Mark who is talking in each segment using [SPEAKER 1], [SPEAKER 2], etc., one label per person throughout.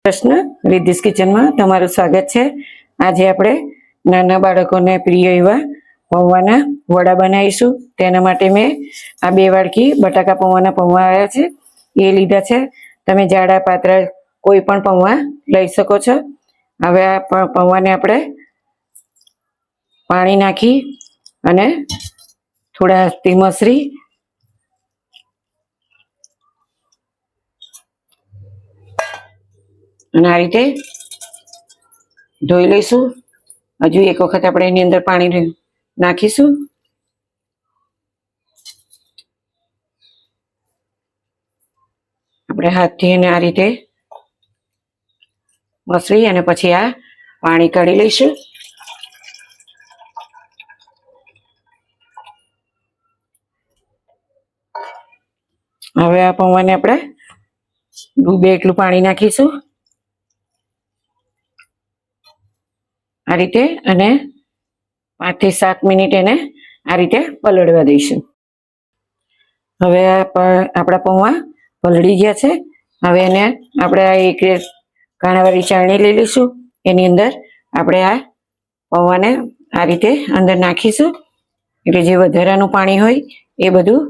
[SPEAKER 1] પ્રશ્ન રિદ્ધિસ કિચનમાં તમારું સ્વાગત છે। આજે આપણે નાના બાળકોને પ્રિય એવા પૌવાના વડા બનાવીશું। તેના માટે મેં આ 2 વાડકી બટાકા પૌવાના પૌવા આવ્યા છે એ લીધા છે। તમે જાડા પાતળા કોઈ પણ પૌવા લઈ શકો છો। હવે આ પૌવાને આપણે પાણી નાખી અને થોડા હળદી મસરી અને આ રીતે ધોઈ લઈશું। હજુ એક વખત આપણે એની અંદર પાણી નાખીશું। આપણે હાથથી એને આ રીતે મસળી અને પછી આ પાણી કાઢી લઈશું। હવે આ પૌવાને આપણે ડૂબે એટલું પાણી નાખીશું આ રીતે અને 5 થી 7 મિનિટ એને આ રીતે પલળવા દઈશું। હવે આપણા પૌવા પલળી ગયા છે। હવે એને આપણે આ એક કાણાવાળી ચાળણી લઈ લઈશું। એની અંદર આપણે આ પૌવાને આ રીતે અંદર નાખીશું એટલે જે વધારાનું પાણી હોય એ બધું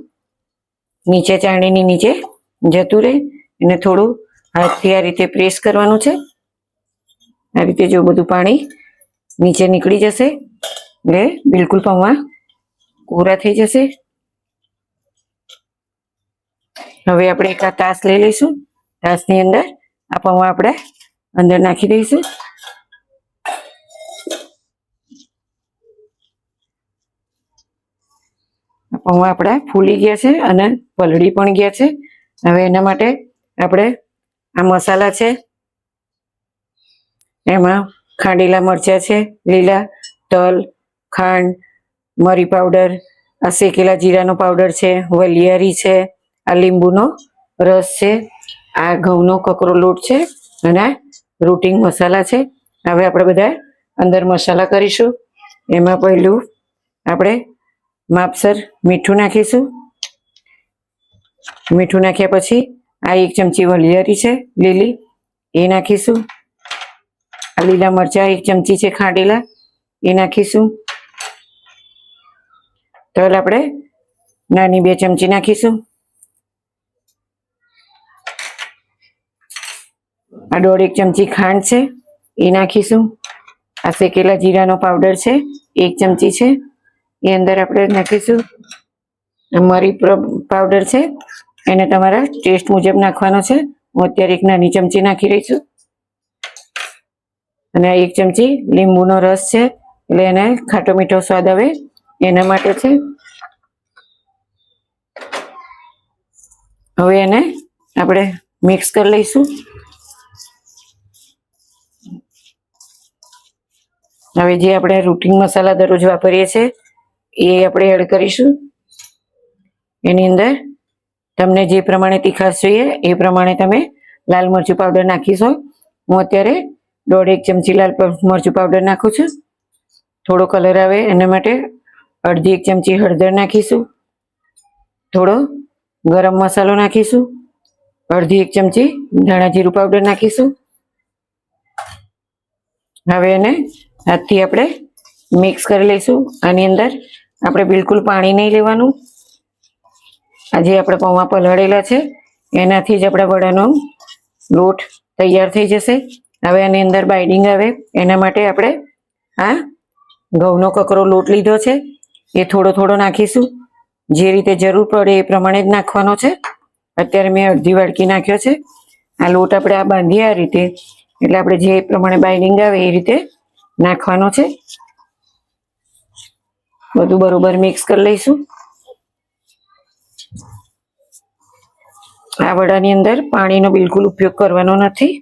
[SPEAKER 1] નીચે ચાળણીની નીચે જતું રહે। એને થોડું હાથથી આ રીતે પ્રેસ કરવાનું છે। આ રીતે જો બધું પાણી નીચે નીકળી જશે એટલે બિલકુલ પૌવા કોરા થઈ જશે। હવે આપણે એક તાસ લઈ લઈશું। તાસની અંદર આ પૌવા આપણે અંદર નાખી દઈશું। પૌવા આપણા ફૂલી ગયા છે અને પલળી પણ ગયા છે। હવે એના માટે આપણે આ મસાલા છે એમાં ખાંડેલા મરચાં છે, લીલા તલ, ખાંડ, મરી પાવડર, આ શેકેલા જીરાનો પાવડર છે, વલિયારી છે, આ લીંબુનો રસ છે, આ ઘઉંનો કકરો લોટ છે અને આ રૂટિંગ મસાલા છે। હવે આપણે બધા અંદર મસાલા કરીશું। એમાં પહેલું આપણે માપસર મીઠું નાખીશું। મીઠું નાખ્યા પછી આ 1 ચમચી વલિયારી છે લીલી એ નાખીશું। આ લીલા મરચાં 1 ચમચી છે ખાંડેલા એ નાખીશું। તલ આપણે નાની 2 ચમચી નાખીશું। આ 1.5 ચમચી ખાંડ છે એ નાખીશું। આ શેકેલા જીરાનો પાવડર છે 1 ચમચી છે એ અંદર આપણે નાખીશું। મરી પાવડર છે એને તમારા ટેસ્ટ મુજબ નાખવાનો છે। હું અત્યારે 1 નાની ચમચી નાખી રહી છું। અને 1 ચમચી લીંબુનો રસ છે એટલે એને ખાટો મીઠો સ્વાદ આવે એના માટે છે। હવે એને આપણે મિક્સ કરી લઈશું। હવે જે આપણે રૂટિંગ મસાલા દરરોજ વાપરીએ છીએ એ આપણે એડ કરીશું। એની અંદર તમને જે પ્રમાણે તીખાશ જોઈએ એ પ્રમાણે તમે લાલ મરચું પાવડર નાખીશો। હું અત્યારે 1.5 ચમચી લાલ મરચું પાવડર નાખું છું। થોડો કલર આવે એના માટે 1/2 ચમચી હળદર નાખીશું। થોડો ગરમ મસાલો નાખીશું। 1/2 ચમચી ધાણા જીરું પાવડર નાખીશું। હવે એને હાથથી આપણે મિક્સ કરી લઈશું। આની અંદર આપણે બિલકુલ પાણી નહીં લેવાનું। આજે આપણે પૌવા પલાળેલા છે એનાથી જ આપણા વડાનો લોટ તૈયાર થઈ જશે। હવે આની અંદર બાઇન્ડિંગ આવે એના માટે આપણે આ ઘઉંનો કકરો લોટ લીધો છે એ થોડો થોડો નાખીશું। જે રીતે જરૂર પડે એ પ્રમાણે જ નાખવાનો છે। અત્યારે મેં અડધી વાડકી નાખ્યો છે। આ લોટ આપણે આ બાંધીએ આ રીતે એટલે આપણે જે પ્રમાણે બાઇન્ડિંગ આવે એ રીતે નાખવાનો છે। બધું બરોબર મિક્સ કરી લઈશું। આ વડાની અંદર પાણીનો બિલકુલ ઉપયોગ કરવાનો નથી।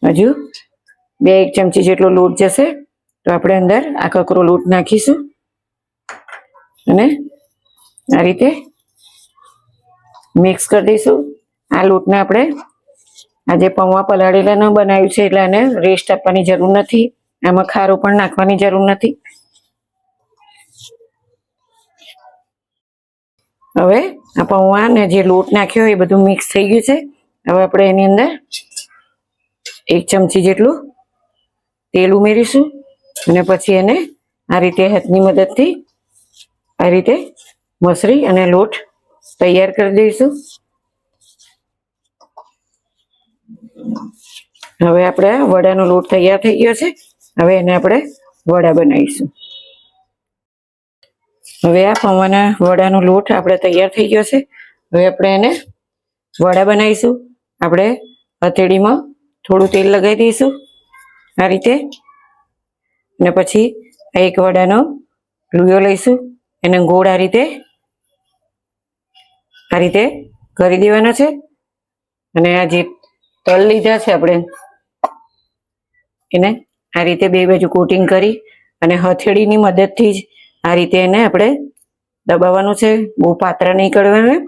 [SPEAKER 1] હજુ 2-1 ચમચી જેટલો લોટ જશે તો આપણે અંદર આ કકરો લોટ નાખીશું અને આ રીતે મિક્સ કરી દઈશું। આ લોટને આપણે આજે પૌવા પલાળેલા બનાવ્યું છે એટલે આને રેસ્ટ આપવાની જરૂર નથી। આમાં ખારો પણ નાખવાની જરૂર નથી। હવે આ પૌવા ને જે લોટ નાખ્યો એ બધું મિક્સ થઈ ગયું છે। હવે આપણે એની અંદર 1 ચમચી જેટલું તેલ ઉમેરીશું અને પછી એને આ રીતે હાથની મદદથી આ રીતે મસળી અને લોટ તૈયાર કરી દઈશું. હવે આપણે વડાનો લોટ તૈયાર થઈ ગયો છે. હવે એને આપણે વડા બનાવીશું. હવે આ પૌવાના વડાનો લોટ આપણે તૈયાર થઈ ગયો છે. હવે આપણે એને વડા બનાવીશું. આપણે હથેળીમાં થોડું તેલ લગાવી દઈશું આ રીતે, અને પછી એક વડાનો લુયો લઈશું. એને ગોળ આ રીતે કરી દેવાનો છે. અને આ જે તલ લીધા છે આપણે એને આ રીતે બે બાજુ કોટિંગ કરી અને હથેળીની મદદથી જ આ રીતે એને આપણે દબાવવાનું છે. બહુ પાતળા નહીં કરવાના.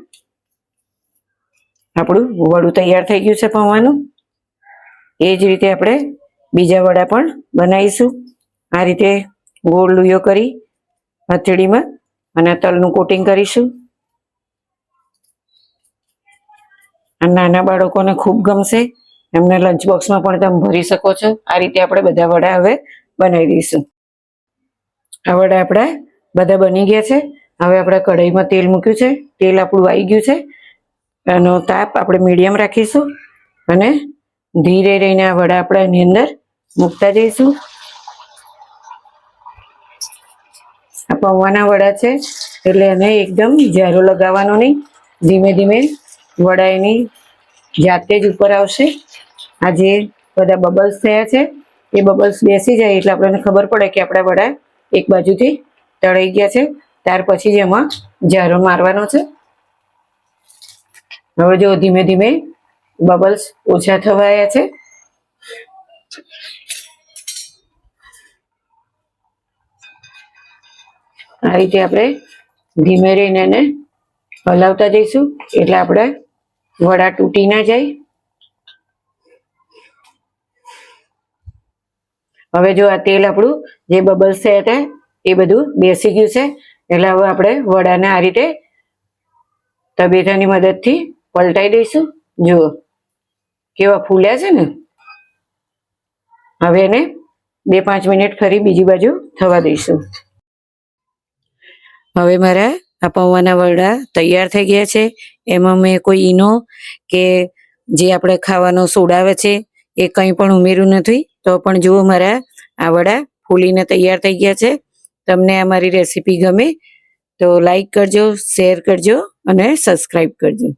[SPEAKER 1] આપણું વડું તૈયાર થઈ ગયું છે પૌવાનું. એ જ રીતે આપણે બીજા વડા પણ બનાવીશું. આ રીતે ગોળ લુયો કરી હથેળીમાં અને તલનું કોટિંગ કરીશું. નાના બાળકોને ખૂબ ગમશે. એમને લંચ બોક્સમાં પણ તમે ભરી શકો છો. આ રીતે આપણે બધા વડા હવે બનાવી દઈશું. આ વડા આપણા બધા બની ગયા છે. હવે આપણે કઢાઈમાં તેલ મૂક્યું છે. તેલ આપણું આવી ગયું છે. એનો તાપ આપણે મીડિયમ રાખીશું અને ધીરે રહીને આ વડા આપણે એની અંદર મૂકતા જઈશું. આ પૌવાના વડા છે એટલે એને એકદમ ઝારો લગાવવાનો નહીં. ધીમે ધીમે વડા એની જાતે જ ઉપર આવશે. આ જે બધા બબલ્સ થયા છે એ બબલ્સ બેસી જાય એટલે આપણને ખબર પડે કે આપણા વડા એક બાજુથી તળાઈ ગયા છે. ત્યાર પછી જ એમાં ઝારો મારવાનો છે. હવે જો ધીમે ધીમે બબલ્સ ઓછા થવા આવ્યા છે. આ રીતે આપણે ધીમે રહીને એને હલાવતા જઈશું એટલે આપણે વડા તૂટી ના જાય. હવે જો આ તેલ આપણું જે બબલ્સ થયા હતા એ બધું બેસી ગયું છે. એટલે હવે આપણે વડાને આ રીતે તબેટાની મદદથી પલટાઈ દઈશું. જુઓ કેવા ફૂલ્યા છે ને. હવે એને 2-5 મિનિટ ફરી બીજી બાજુ થવા દઈશું. હવે મારા આ પૌવાના વડા તૈયાર થઈ ગયા છે. એમાં મેં કોઈ ઈનો કે જે આપણે ખાવાનો સોડા આવે છે એ કંઈ પણ ઉમેર્યું નથી. તો પણ જુઓ મારા આ વડા ફૂલીને તૈયાર થઈ ગયા છે. તમને આ મારી રેસીપી ગમે તો લાઈક કરજો, શેર કરજો અને સબસ્ક્રાઈબ કરજો.